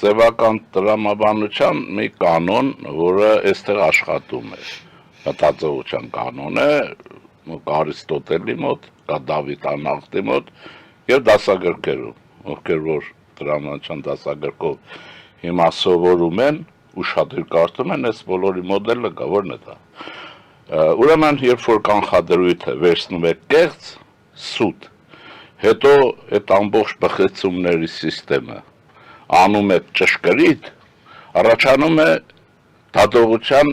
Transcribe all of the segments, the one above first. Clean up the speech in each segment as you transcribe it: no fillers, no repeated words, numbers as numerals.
Ձևական տրամաբանության մի կանոն, որը այստեղ աշխատում է, մտածողության կանոն է, կա Արիստոտելի մոտ, կա Դավիթ Անախտի մոտ եւ դասագրքերում, ովքեր որ տրամաբանության դասագրքով հիմա սովորում են ու շատ կարդում են, այս բոլորի մոդելը կա, որն է դա։ Ուրեմն, երբ որ կանխադրույթը վերցնում է կեղծ, սուտ, հետո այդ ամբողջ բխեցումների սիստեմը անում է ճշգրիտ, առաջանում է դատողության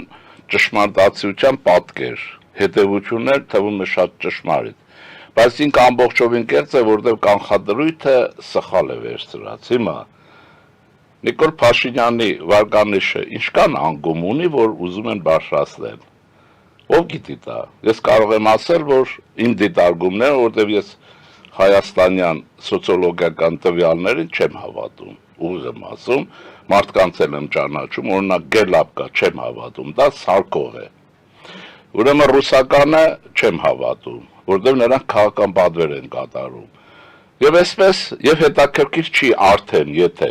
ճշմարտացիության պատկեր, հետևություններ թվում է շատ ճշմարիտ, բայց ինքը ամբողջովին կեղծ է, որտեղ կանխադրույթը սխալ է վերցրած։ Հիմա Նիկոլ Փաշինյանի վարկանիշը ինչքան անգում ունի, որ ուզում են բարձրացնել։ Ով գիտի դա։ Ես կարող եմ ասել, որ իմ դիտարկումները, որտեղ ես հայաստանյան սոցիոլոգիական տվյալներին չեմ հավատում, ուղիղ եմ ասում, մարդկանց եմ ճանաչում, օրինակ Գելապկա չեմ հավատում, դա սարկող է։ Ուրեմն ռուսականը չեմ հավատում, որտեղ նրանք քաղաքական պատվեր են կատարում։ Եվ այսպես, եւ հետաքրքիր չի արդեն, եթե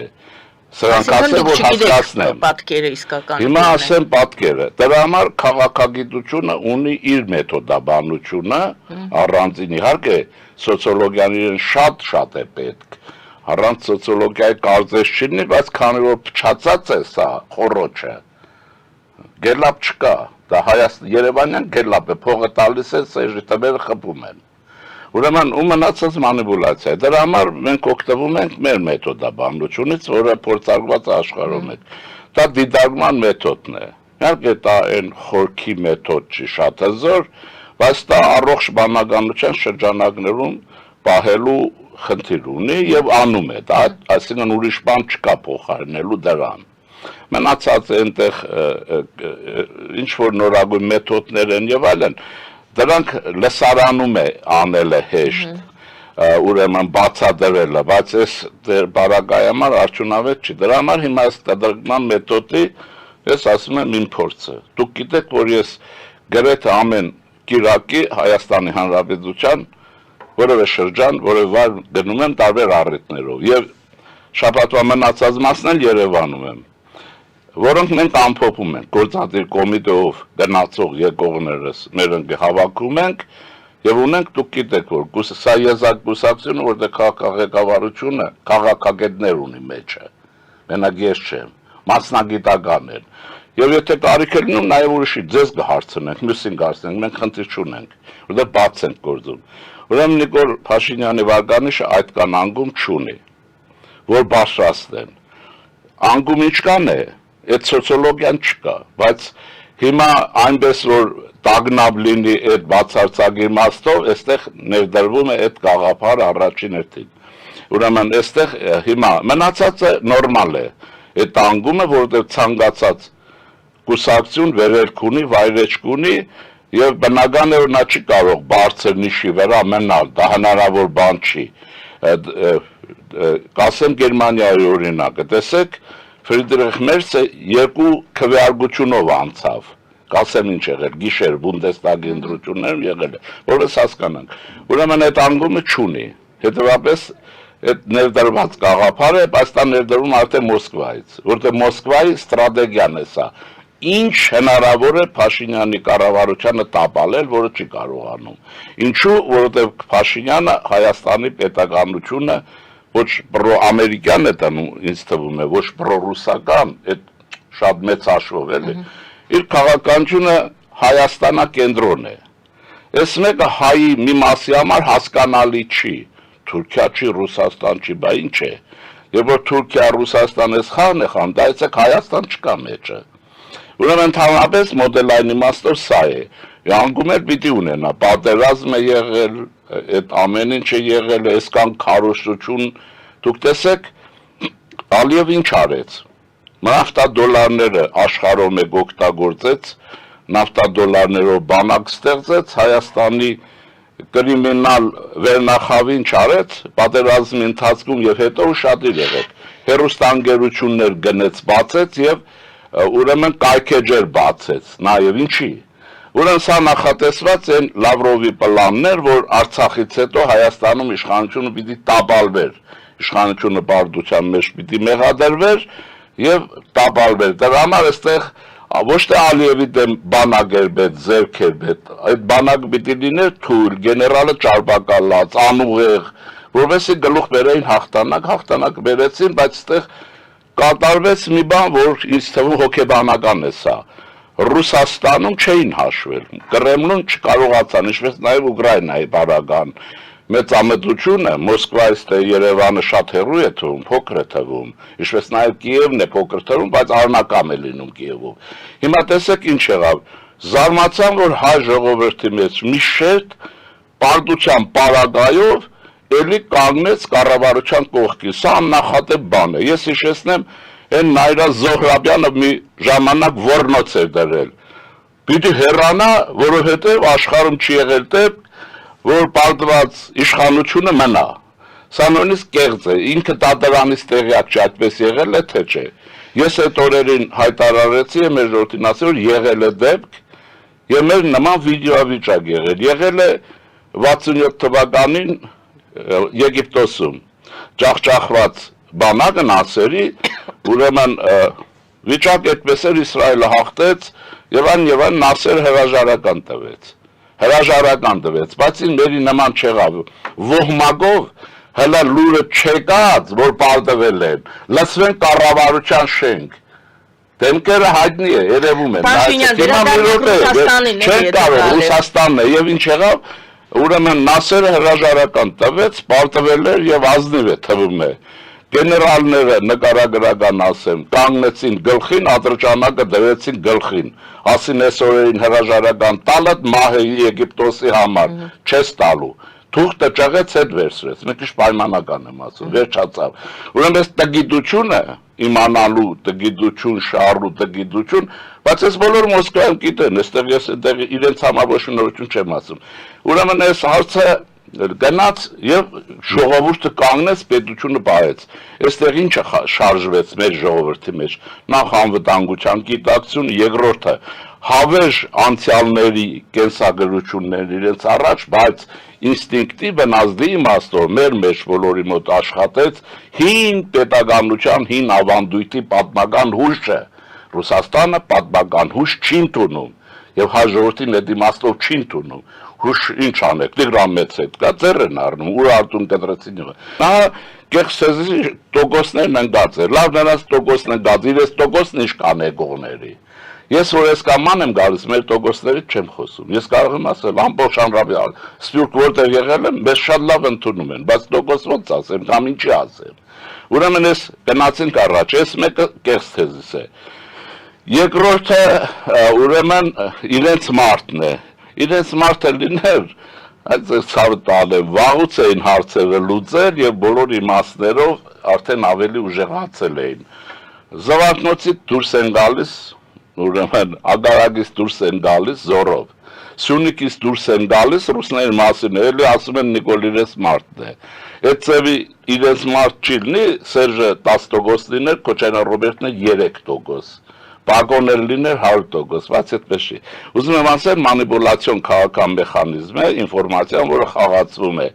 սրանք ասեն, որ հասկացնեմ։ Պատկերը իսկական։ Հիմա ասեմ պատկերը։ Դրա համար քաղաքագիտությունը ունի իր մեթոդաբանությունը, առանցին իհարկե սոցիոլոգիան իրեն շատ է պետք։ Առանց սոցիոլոգիայի կարծես չլինի, բայց քանի որ փչացած է սա խոռոչը, գելապ չկա, դա Երևանյան գելապ է, փողը տալիս է, սեժի տվերը խփում են։ Ուրեմն ու մնացած մանիպուլյացիա։ Դրա համար մենք օգտվում ենք մեր մեթոդաբանությունից, որը փորձարկված աշխարհում է։ Դա դիտարկման մեթոդն է։ Իհարկե դա այն խորքի մեթոդ չի շատ հզոր, բայց դա առողջ բանականության շրջանակներում պահելու խնդիր ունի եւ անում է դա, այսինքն ուրիշ բան չկա փոխարինելու դրան։ Մնացած այնտեղ ինչ որ նորագույն մեթոդներ են եւ այլն, դրանք լսարանում է անելը հեշտ, ուրեմն բացադրելը, բայց այս բարակայամար արդյունավետ չի։ Դրա համար հիմա այս դրական մեթոդի ես ասում եմ իմ փորձը։ Դուք գիտեք, որ ես գրեթե ամեն կիրակի Հայաստանի Հանրապետության որևէ շրջան, որևէ վայր գնում եմ տարբեր առիթներով եւ շաբաթվա մնացած մասն էլ Երևանում եմ, որոնք մենք ամփոփում ենք, գործադիր կոմիտեով գնացող եկողներս մեր հավաքում ենք եւ ունենք, դուք գիտեք, որ սա եզակ կուսակցությունը, որտեղ քաղաքագետավարությունը քաղաքագետներ ունի մեջը, մենակ ես չեմ, մասնագիտական են։ Եվ եթե տարիք է լինում, նաեւ ուրիշի ձեզ կհարցնենք, մյուսին կհարցնենք, մենք խնդիր չունենք, որտեղ բաց ենք գործում։ Ուրեմն Նիկոլ Փաշինյանի վարկանիշը այդ կան անգում չունի, որ բարձրացնեն։ Անգում ինչ կան է, այդ սոցիոլոգիան չկա, բայց հիմա այնպես որ տագնապ լինի այդ բացարձակ իմաստով, այստեղ ներդրվում է այդ գաղափարը առաջին հերթին։ Ուրեմն այստեղ հիմա մնացածը նորմալ է, այդ անգումը, որտեղ ցանկացած կուսակցություն վերելք ունի, վայրեջք ունի եւ բնական է որ նա չի կարող բարձր նիշի վրա մնալ, դա հնարավոր բան չի։ Կասեմ Գերմանիայի օրինակը, տեսեք, Ֆրիդրիխ Մերցը երկու քվեարկությունով անցավ։ Կասեմ ինչ եղել, գիշեր Բունդեստագի ընտրություններում եղել է, որպես հասկանանք։ Ուրեմն այդ անգումը չունի։ Հետևաբար այդ ներդրված գաղափարը, բայց դա ներդրվում արդեն Մոսկվայից, որտեղ Մոսկվայի ստրատեգիան է սա։ Ինչ հնարավոր է Փաշինյանի կառավարությանը տապալել, որը չի կարողանում։ Ինչու, որովհետև Փաշինյանը Հայաստանի պետականությունը ոչ պրոամերիկյան է տանում, ինձ թվում է, ոչ պրոռուսական, այդ շատ մեծ հաշվով էլի։ Իր քաղաքականությունը Հայաստանակենտրոն է։ Այս մեկը հայի մի մասի համար հասկանալի չի։ Թուրքիա չի, Ռուսաստան չի, բա ինչ է։ Եվ որ Թուրքիա, Ռուսաստան էս խաղն է խաղում, դա էսեք Հայաստան չկա մեջը։ Ուրեմն ընդհանրապես մոդելային իմաստով սա է։ Անգում էլ պիտի ունենա, պատերազմ է եղել, այդ ամեն ինչ է եղել, այսքան քարոզություն, դուք տեսեք, Ալիև ինչ արեց։ Նավթադոլարները աշխարհով մեկ օգտագործեց, նավթադոլարներով բանակ ստեղծեց, Հայաստանի կրիմինալ վերնախավին չարեց, պատերազմի ընթացքում եւ հետո ուշադիր եղեք, հերոստանգերություններ գնեց, բացեց եւ ուրեմն կայքեջեր բացեց, նաեւ ինչի։ Ուրեմն սա նախատեսված են Լավրովի պլաններ, որ Արցախից հետո Հայաստանում իշխանությունը պիտի տապալվեր։ իշխանությունը բարդության մեջ պիտի մեղադրվեր եւ տապալվեր։ Դրա համար այստեղ ոչ թե Ալիևի դեմ բանակ էր պետք, ձեռք էր պետք, այդ բանակը պիտի լիներ թույլ, գեներալը ճարպակալած, անուղեղ, որովհետեւ գլուխ բերեին հաղթանակ բերեցին, բայց այստեղ կատարվեց մի բան, որ ինձ թվում հոգեբանական է սա։ Ռուսաստանում չէին հաշվել, Կրեմլուն չկարողացան, ինչպես նաև Ուկրաինայի բարական մեծամտությունը, Մոսկվայից թե Երևանը շատ հեռու է թվում, փոքր է թվում, ինչպես նաև Կիևն է փոքր թվում, բայց արնակամ է լինում Կիևում։ Հիմա տեսեք ինչ եղավ, զարմացան, որ հայ ժողովրդի մեջ մի շերտ պարտության պարագայով էլի կանգնեց կառավարության կողքին, սա աննախադեպ բան է, ես հիշեցնեմ, այն Նայրա Զոհրաբյանը մի ժամանակ ոռնոց էր դրել, պիտի հեռանա, որովհետև աշխարհում չի եղել դեպք, որ պարտված իշխանությունը մնա, սա նույնիսկ կեղծ է, ինքը դատարանից տեղյակ չէ, այդպես եղել է, թե չէ, ես այդ օրերին հայտարարեցի եմ մեր ժողովրդին ասել, որ եղել է դեպք, եւ մեր նման վիդեովիճակ եղել է 67 թվականին Եգիպտոսում ջախջախված բանակը Նասերի, ուրեմն վիճակ այդպես էր, Իսրայելը հաղթեց եւ այն Նասերը հրաժարական տվեց, բայց մերի նման չեղավ, ոհմակով հələ լուրը չեկած, որ պարտվել են, լսվեն կառավարության շենք, դեմքերը հայտնի է, երևում են, չեն կարող, Ռուսաստանն է եւ ինչ եղավ, ուրեմն Նասերը հրաժարական տվեց, պարտվել էր եւ ազնիվ է թվում է։ Գեներալները նկարագրական ասեմ, կանգնեցին գլխին, ատրճանակը դրեցին գլխին, ասին այս օրերին հրաժարական տալը մահ է Եգիպտոսի համար, չես տալու։ Թուղթը ճղեց հետ վերցրեց, մի քիչ պայմանական եմ ասում, վերջացավ։ Ուրեմն այս տգիտությունը իմանալու, տգիտություն, շարու տգիտություն, բայց այս բոլորը Մոսկվայում գիտեն, այստեղ ես իրենց համար ոչ շնորհություն չեմ ասում։ Ուրեմն այս հարցը գնաց եւ ժողովուրդը կանգնեց, պետությունը պահեց։ Այստեղ ինչը շարժվեց մեր ժողովրդի մեջ։ Նախ անվտանգության գիտակցություն, երկրորդը հավերժ անցյալների կենսագրություններ իրենց առաջ, բայց ինստինկտիվ ազդի իմաստով մեր մեջ բոլորի մոտ աշխատեց հին պետականության, հին ավանդույթի պատմական հուշը։ Ռուսաստանը պատմական հուշ չի ընդունում եւ հայ ժողովրդին այդ իմաստով չի ընդունում։ Հուշ ինչ անեք, Տիգրան մեծ հետ, կա ձեռ են առնում, ուր արտուն կտրեցին եղը։ Նա կեղսեզի տոկոսներն ընկած էր, լավ նրանց տոկոսն ընկած, իրենց տոկոսն ինչ կան եկողների։ Ես որ ես կաման եմ գալիս, մեր տոկոսներից չեմ խոսում, ես կարող եմ ասել, ամբողջ հանրապետություն, սպյուրք որտեղ եղել եմ, մեզ շատ լավ ընդունում են, բայց տոկոս ոնց ասեմ, կամ ինչի ասեմ։ Ուրեմն ես գնացինք առաջ, ես մեկը կեղծ թեզիս է։ Երկրորդը ուրեմն իրենց մարդն է, իրենց մարդը լիներ, այդ ցավը տալ է, վաղուց էին հարցերը լուծել եւ բոլոր իմաստներով արդեն ավելի ուժեղացել էին։ Զվարթնոցից դուրս են գալիս, ուրեմն ագարագից դուրս են գալիս զորով, Սյունիքից դուրս են գալիս ռուսների մասին, էլի ասում են Նիկոլ իրենց մարդն է։ Այդ ծևի իրենց մարդ չի լինի, Սերժը 10% լիներ, Քոչարյան Ռոբերտն 3%։ Բագոներ լիներ 100%, բայց այդպես չի։ Ուզում եմ ասել մանիպուլյացիոն քաղաքական մեխանիզմ է, ինֆորմացիան, որը խաղացվում է